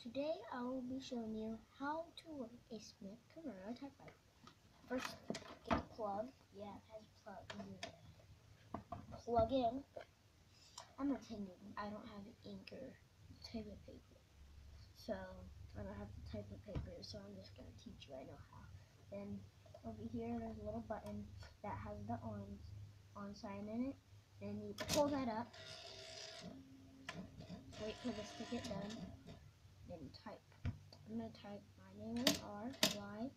Today I will be showing you how to work a Smith Corona typewriter. First, get the plug. Yeah, it has a plug in here. Plug it in. I'm pretending I don't have ink or type of paper. So, I don't have the type of paper, so I'm just going to teach you right now how. Then, over here, there's a little button that has the on sign in it. Then you pull that up. Wait for this to get done. Then type. I'm going to type my name in R-Y-D-E-R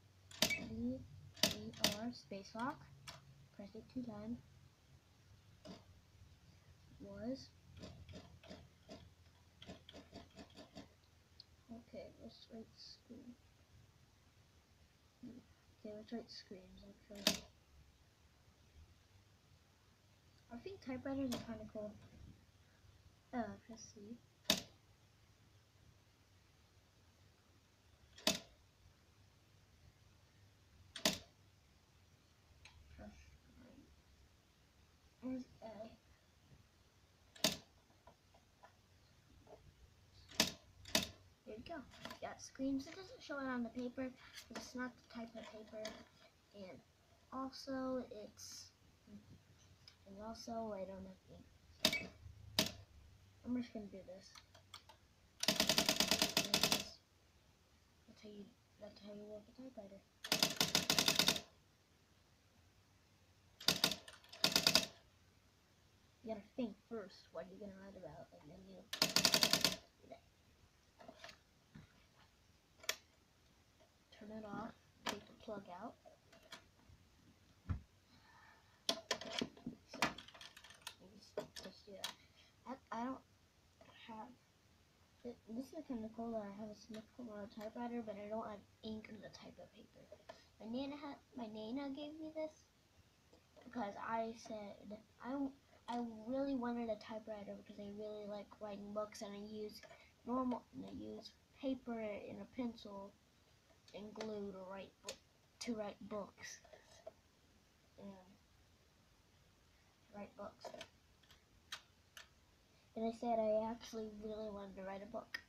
space lock. Press it 2 times. Was. Okay, let's write screen. Okay, let's write screens actually. I think typewriters are kind of cool. Press C. Press There's A. There you go. Got screens. It doesn't show it on the paper. It's not the type of paper. And also I don't have ink. I'm just gonna do this. That's how you work a typewriter. You gotta think first what you're gonna write about, and then you do that. Turn it off. Take the plug out. So just do that. I don't have. This is kind of cool that I have a Smith Corona typewriter, but I don't have ink or the type of paper. My Nana gave me this because I said I really wanted a typewriter because I really like writing books, and I use paper and a pencil and glue to write books. And I said I actually really wanted to write a book.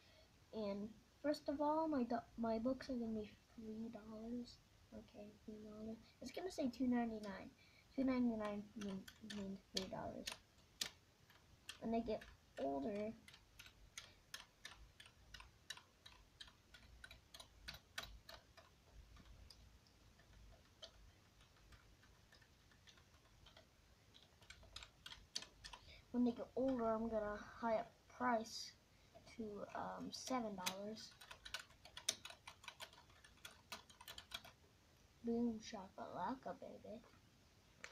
And first of all, my books are gonna be $3. Okay, $3. It's gonna say $2.99. $2.99 means $3. When they get older, I'm gonna high up price to $7. Boom shakalaka, baby.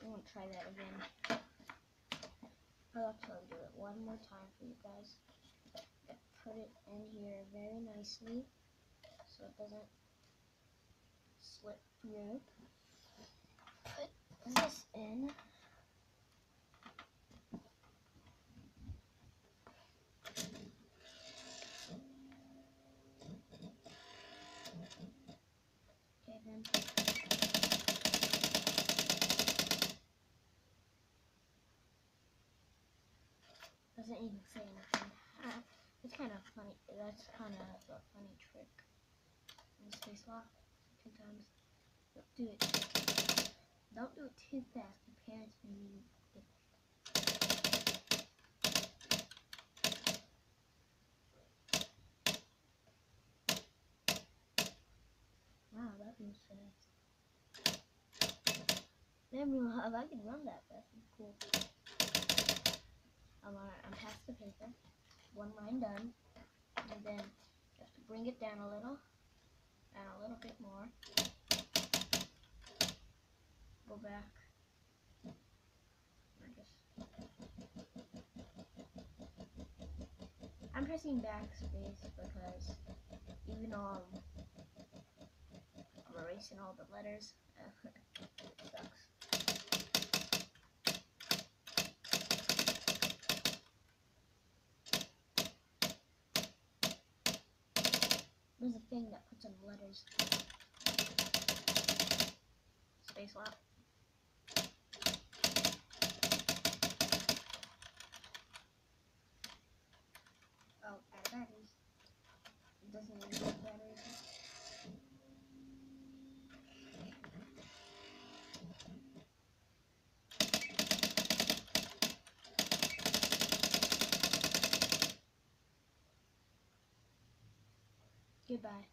I'm gonna try that again. I'll actually do it one more time for you guys. Put it in here very nicely so it doesn't slip through. Put this in. Okay, then. Doesn't even say anything. It's kind of funny. That's kind of a funny trick. And space lock 2 times. Don't do it too fast. The parents may get. Wow, that moves fast. If I could run that fast, it'd be cool. I'm past the paper. One line done. And then you have to bring it down a little bit more. Go back. I'm pressing backspace because even though I'm erasing all the letters, it sucks. There's a thing that puts in the letters. Space lock. Oh, add batteries. It doesn't Goodbye.